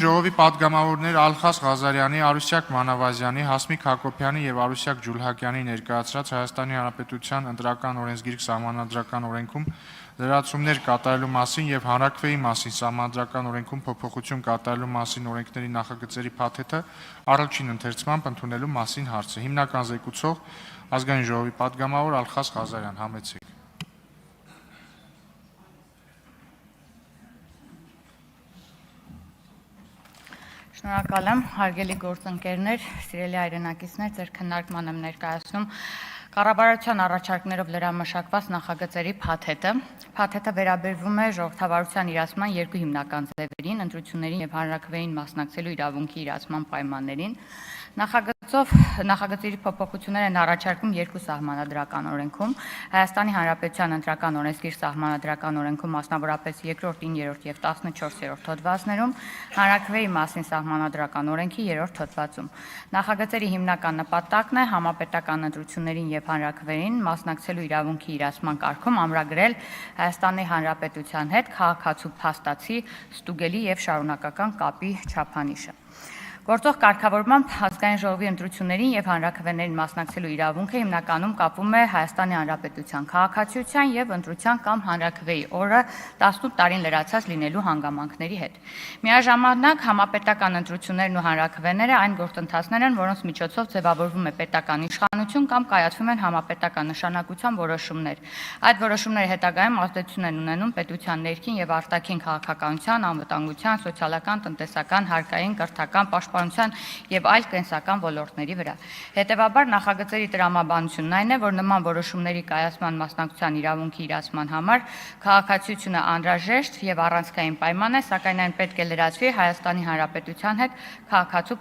Ժողովի պատգամավորներ Ալխաս Ղազարյանի, Արուսյակ Մանավազյանի, Հասմիկ Հակոբյանի եւ Արուսյակ Ջուլհակյանի ներկայացրած Հայաստանի Հանրապետության ընտրական օրենսգիրք սահմանադրական օրենքում լրացումներ կատարելու մասին եւ հանրաքվեի մասին սահմանադրական օրենքում փոփոխություն կատարելու մասին օրենքների նախագծերի փաթեթը առաջին ընթերցմամբ ընդունելու մասին հարցը։ Հիմնական զեկուցող Ազգային ժողովի պատգամավոր Ալխաս Ղազարյան, համեցեք։ Շնորհակալ եմ, հարգելի գործընկերներ, սիրելի հայրենակիցներ, ձեր քննարկմանը ներկայացնում կառավարության առաջարկներով լրամշակված նախագծերի փաթեթը։ Փաթեթը վերաբերվում է ժողովրդավարության իրացման երկու հիմնական ձևերին, ընտրություններին եւ հանրաքվեին մասնակցելու իրավունքի իրացման պայմաններին։ Նախագծերի փոփոխություններ են առաջարկում երկու սահմանադրական օրենքում, Հայաստանի Հանրապետության ընտրական օրենսգիր սահմանադրական օրենքում, մասնավորապես 2-րդ, 9-րդ եւ 14-րդ հոդվածներում, հանրաքվեի մասին սահմանադրական օրենքի 3-րդ հոդվածում։ Նախագծերի հիմնական նպատակն է համապետական ընտրություններին եւ հանրաքվեին մասնակցելու իրավունքի իրացման կարգում ամրագրել Հայաստանի Հանրապետության հետ քաղաքացու փաստացի, ստուգելի եւ շարունակական կապի չափանիշը։ Գործող կարգավորմամբ Ազգային ժողովի ընտրություններին եւ հանրաքվեներին մասնակցելու իրավունքը հիմնականում կապվում է Հայաստանի Հանրապետության քաղաքացիության եւ ընտրության կամ հանրաքվեի օրը 18 տարին լրացած լինելու հանգամանքների հետ։ Միաժամանակ համապետական ընտրություններն ու հանրաքվեները այն գործընթացներ են, որոնց միջոցով ձևավորվում է պետական իշխանություն կամ կայացվում են համապետական նշանակության որոշումներ։ Այդ որոշումները հետագայում ազդեցություն են ունենում պետության ներքին եւ արտաքին քաղաքականության, անվտանգության, սոցիալական, տնտեսական, հարկային, կրթական, պաշտպանության եւ այլ կենսական ոլորտների վրա։ Հետևաբար նախագծերի տրամաբանությունն այն է, որ նման որոշումների կայացման մասնակցության իրավունքի իրացման համար քաղաքացիությունը անհրաժեշտ եւ առանցքային պայման է, սակայն այն պետք է լրացվի Հայաստանի Հանրապետության հետ քաղաքացու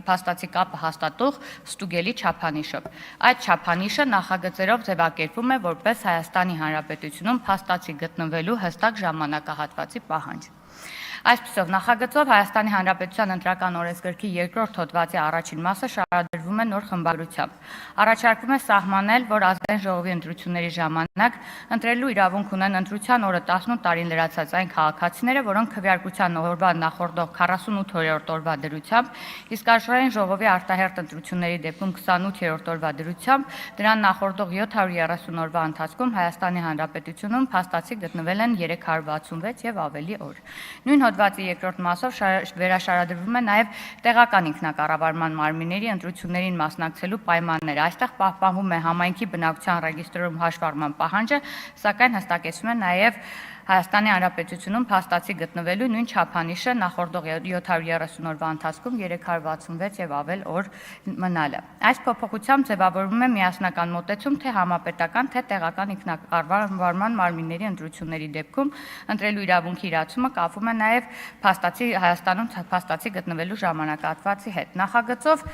փաստացի կապը հաստատող ստուգելի չափանիշով։ Այդ չափանիշը նախագծերով ձևակերպվում է որպես Հայաստանի Հանրապետությունում փաստացի գտնվելու հստակ ժամանակահատվածի պահանջ։ Այսպիսով, նախագծով Հայաստանի Հանրապետության ընտրական օրենսգրքի 2-րդ հոդվածի առաջին մասը շարադրվում է նոր խմբագրությամբ։ Առաջարկվում է սահմանել, որ Ազգային ժողովի ընտրությունների ժամանակ ընտրելու իրավունք ունեն ընտրության օրը 18 տարին լրացած այն քաղաքացիները, որոնք քվեարկության օրվա նախորդող 48-րդ օրվա դրությամբ, իսկ Ազգային ժողովի արտահերթ ընտրությունների դեպքում 28-րդ օրվա դրությամբ, դրան նախորդող 730 օրվա ընթացքում Հայաստանի Հանրապետությունում փաստացի գտնվել են 366 եւ ավելի օր։ Նույն հոդվածի երկրորդ մասով վերաշարադրվում է նաև տեղական ինքնակառավարման մարմինների ընտրություններին մասնակցելու պայմանները։ Այստեղ պահպանվում է համայնքի բնակչության ռեգիստրում հաշվառման պահանջը, սակայն հստակեցվում է նաև Հայաստանի Հանրապետությունում փաստացի գտնվելու նույն չափանիշը նախորդող 730 օրվա ընթացքում 366 եւ ավել օր մնալը։ Այս փոփոխությամբ ձևավորվում է միասնական մոտեցում թե համապետական, թե տեղական ինքնակառավարման մարմինների ընտրությունների դեպքում ընտրելու իրավունքի իրացումը կապվում է նաև Հայաստանում փաստացի գտնվելու ժամանակահատվածի հետ։ Նախագծով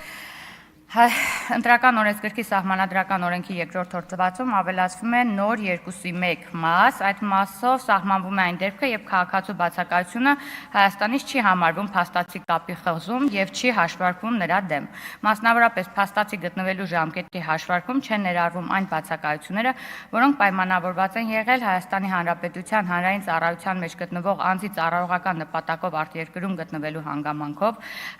ընտրական օրենսգրքի սահմանադրական օրենքի 2-րդ հոդվածում ավելացվում է նոր 2.1 մաս, այդ մասով սահմանվում է այն դեպքը, երբ քաղաքացու բացակայությունը Հայաստանից չի համարվում փաստացի կապի խզում եւ չի հաշվարկվում նրա դեմ։ Մասնավորապես փաստացի գտնվելու ժամկետի հաշվարկում չեն ներառվում այն բացակայությունները, որոնք պայմանավորված են եղել Հայաստանի Հանրապետության հանրային ծառայության մեջ գտնվող անձի ծառայողական նպատակով արտերկրում գտնվելու հանգամանքով,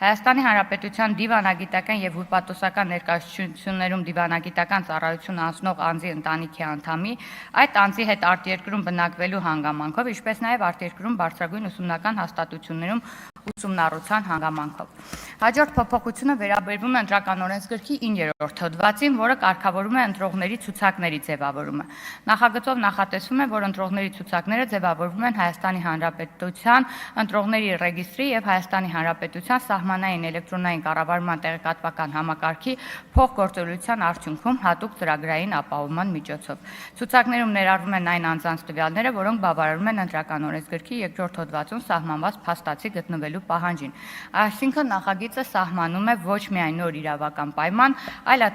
Հայաստանի Հանրապետության դիվանագիտական եւ հուլպատոսական ներկայացություններում դիվանագիտական ծառայություն անցնող անձի ընտանիքի անդամի, այդ անձի հետ արտերկրում բնակվելու հանգամանքով, ինչպես նաև արտերկրում բարձրագույն ուսումնական հաստատություններում ուսումնառության հանգամանքով։ Հաջորդ փոփոխությունը վերաբերվում է ընտրական օրենսգրքի 9-րդ հոդվածին, որը կարգավորում է ընտրողների ցուցակների ձևավորումը։ Նախագծով նախատեսվում է, որ ընտրողների ցուցակները ձևավորվում են Հայաստանի Հանրապետության ընտրողների ռեգիստրի եւ Հայաստանի Հանրապետության սահմանային էլեկտրոնային կառավարման տեղեկատվական համակարգի փոխգործելիության արդյունքում հատուկ ծրագրային ապահովման միջոցով։ Ցուցակներում ներառվում են այն անձանց տվյալները, որոնք բավարարում են ընտրական օրենսգրքի 2-րդ հոդվածում սահմանված փաստացի գտնվելու պահանջին։ Այսինքն նախագիծը նախագիծը սահմանում է ոչ միայն նոր իրավական պայման, այլ այդ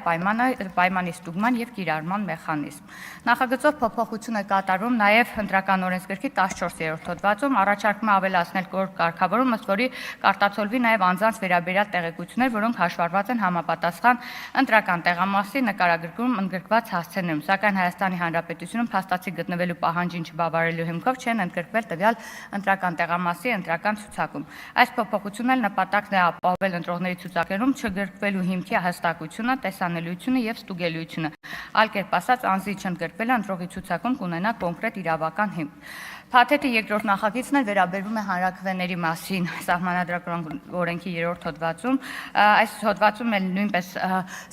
պայմանի ստուգման եւ կիրառման մեխանիզմ։ Նախագծով փոփոխություն է կատարվում նաեւ Ընտրական օրենսգրքի 14-րդ հոդվածում, առաջարկում է ավելացնել կարգավորում, ըստ որի կարտացոլվի նաեւ անձանց վերաբերյալ տեղեկություններ, որոնք հաշվառված են համապատասխան ընտրական տեղամասի նկարագրում ընդգրկված հասցեներում, սակայն Հայաստանի Հանրապետությունում փաստացի գտնվելու պահանջին չբավարարելու հիմքով չեն ընդգրկվել տվյալ ընտրական տեղամասի ընտրական ցուցակում։ Այս փոփոխությունն էլ նպատակն է ապահովել ընտրողների ցուցակներում չգրկվելու հիմքի հստակությունը, տեսանելիությունը եւ ստուգելիությունը։ Այլ կերպ ասած, անձի չընդգրկվելը ընտրողի ցուցակում կունենա կոնկրետ իրավական հիմք։ Փաթեթի երկրորդ նախագիծն էլ վերաբերվում է հանրաքվեների մասին Սահմանադրական օրենքի 3-րդ հոդվածում։ Այս հոդվածում էլ նույնպես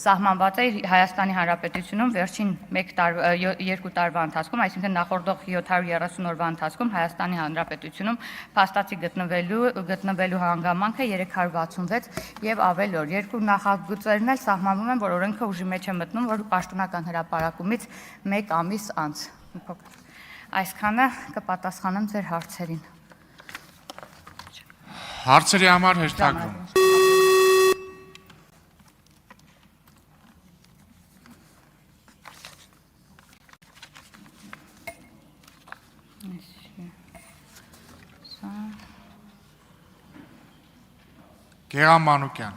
սահմանված է Հայաստանի Հանրապետությունում վերջին 2 տարվա ընթացքում, այսինքն նախորդող 730 օրվա ընթացքում Հայաստանի Հանրապետությունում փաստացի գտնվելու հանգամանքը 366 եւ ավել օր։ Երկու նախագծերն էլ սահմանվում են, որ օրենքը ուժի մեջ է մտնում, որ պաշտոնական հրապարակումից 1 ամիս անց։ Այսքանը կպատասխանեմ ձեր հարցերին։ Հարցերի համար հերթագրում։ Գեգամ Մանուկյան։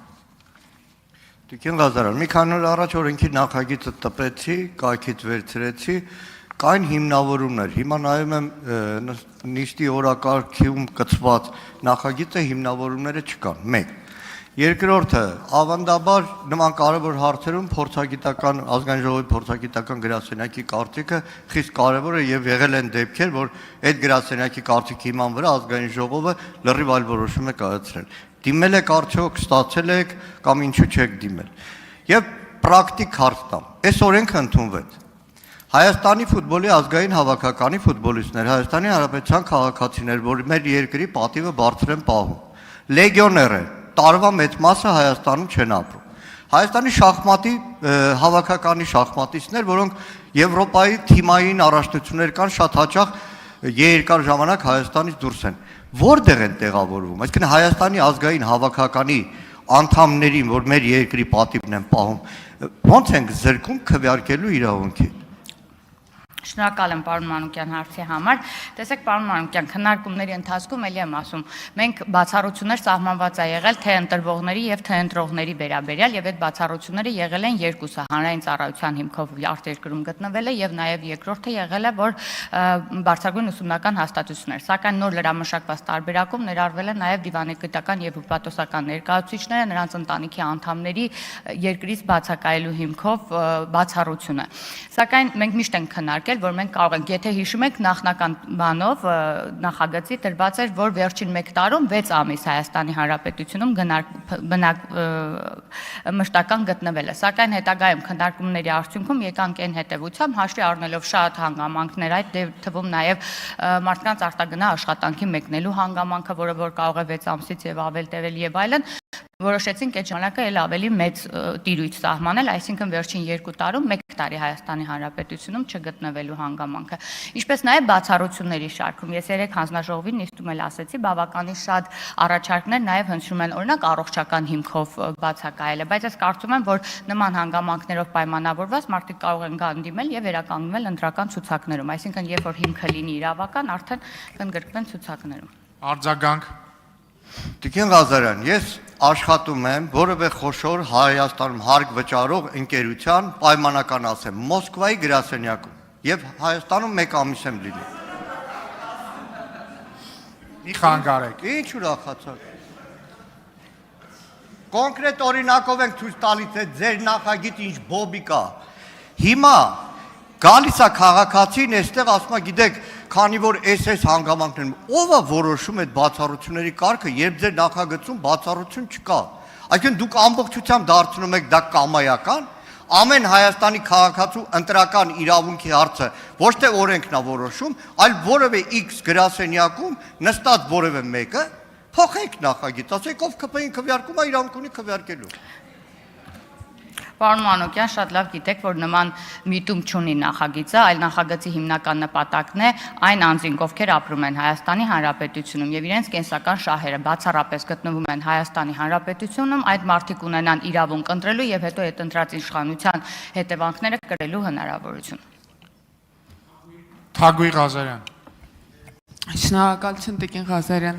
Տիկին Ղազարյան, մի քանի օր առաջ օրենքի նախագիծը տպեցի, կայքից վերցրեցի, կային հիմնավորումներ, հիմա նայում եմ նիստի օրակարգում կցված նախագիծը հիմնավորումները չկան, 1. Երկրորդը, ավանդաբար նման կարևոր հարցերում փորձագիտական, ազգային ժողովի փորձագիտական գրասենյակի կարծիքը խիստ կարևոր է եւ եղել են դեպքեր, որ այդ գրասենյակի կարծիքի հիման վրա ազգային ժողովը լրիվ այլ որոշում է կայացրել։ Դիմել եք արդյոք, ստացել եք կամ ինչու չեք դիմել։ Եվ պրակտիկ հարց տամ, այս օրենքը ընդունվեց։ Հայաստանի ֆուտբոլի ազգային հավաքականի ֆուտբոլիստներ, Հայաստանի Հանրապետության քաղաքացիներ, որ մեր երկրի պատիվը բարձր են պահում, լեգիոներ են, տարվա մեծ մասը Հայաստանում չեն ապրում։ Հայաստանի շախմատի հավաքականի շախմատիստներ, որոնք Եվրոպայի թիմային առաջնություններ կան, շատ հաճախ երկար ժամանակ Հայաստանից դուրս են։ Որտեղ են տեղավորվում, այսինքն Հայաստանի ազգային հավաքականի անդամներին, որ մեր երկրի պատիվն են պահում, ո՞նց ենք զրկում քվեարկելու իրավունքի։ Շնորհակալ եմ պարոն Մանուկյան հարցի համար։ Տեսեք պարոն Մանուկյան, քննարկումների ընթացքում ելի եմ ասում, մենք բացառություններ սահմանված է եղել թե ընտրվողների եւ թե ընտրողների վերաբերյալ եւ այդ բացառությունները եղել են երկուսը, հանրային ծառայության հիմքով արտերկրում գտնվելը եւ նաեւ երկրորդը եղել է, որ բարձրագույն ուսումնական հաստատություններ, սակայն նոր լրամշակված տարբերակում ներառվել է նաեւ դիվանագիտական եւ հպատոսական ներկայացուցիչները, նրանց ընտանիքի անդամների երկրից բացակայելու հիմքով բացառությունը։ Սակայն մենք միշտ ենք քննարկել, որ մենք կարող ենք, եթե հիշում եք, նախնական բանով նախագծի տրված էր, որ վերջին 1 տարում 6 ամիս Հայաստանի Հանրապետությունում մշտական գտնվել է։ Սակայն հետագայում քննարկումների արդյունքում եկանք այն հետևությամբ, հաշվի առնելով շատ հանգամանքներ, այդ թվում նաև մարդկանց արտագնա աշխատանքի մեկնելու հանգամանքը, որը որ կարող է 6 ամսից եւ ավել տևել եւ այլն, որոշեցինք այդ ժամանակը էլ ավելի մեծ տիրույթ սահմանել, այսինքն վերջին 2 տարում 1 տարի Հայաստանի Հանրապետությունում չգտնվելու հանգամանքը։ Ինչպես նաև բացառությունների շարքում։ Ես երեք հանձնաժողովի նիստում էլ ասեցի, բավականին շատ առաջարկներ նաև հնչում են, օրինակ առողջական հիմքով բացակայելը, բայց ես կարծում եմ, որ նման հանգամանքներով պայմանավորված մարդիկ կարող են գան դիմել եւ վերականգնվել ընտրական ցուցակներում, այսինքն երբ որ հիմքը լինի իրավական, արդեն կընդգրկվեն ցուցակներում։ Արձագանք։ Տիկին Ղազարյան, ես աշխատում եմ որևէ խոշոր Հայաստանում հարկ վճարող ընկերության պայմանական ասեմ, Մոսկվայի գրասենյակում եւ Հայաստանում 1 ամիս եմ լինում։ Մի խանգարեք։ Ինչ ուրախացած։ Կոնկրետ օրինակով ենք ցույց տալիս է ձեր նախագիծ ինչ բոբիկ է։ Հիմա գալիս է քաղաքացին, այստեղ ասում է, գիտեք, քանի որ SS հանգամանքներում ով է որոշում այդ բացառությունների կարգը, երբ ձեր նախագծում բացառություն չկա։ Այսինքն դուք ամբողջությամբ դարձնում եք դա կամայական, ամեն Հայաստանի քաղաքացու ընտրական իրավունքի հարցը ոչ թե օրենքն է որոշում, այլ որևէ X գրասենյակում նստած որևէ մեկը փոխեք նախագիծ, ասեք ով ԿՊ-ին քվեարկում է իրավունք ունի քվեարկելու։ Պարոն Մանուկյան, շատ լավ գիտեք, որ նման միտում չունի նախագիծը, այլ նախագծի հիմնական նպատակն է այն անձինք, ովքեր ապրում են Հայաստանի Հանրապետությունում եւ իրենց կենսական շահերը բացառապես գտնվում են Հայաստանի Հանրապետությունում, այդ մարդիկ ունենան իրավունք ընտրելու եւ հետո այդ ընտրած իշխանության հետևանքները կրելու հնարավորություն։ Թագուհի Ղազարյան։ Շնորհակալություն Տիկին Ղազարյան,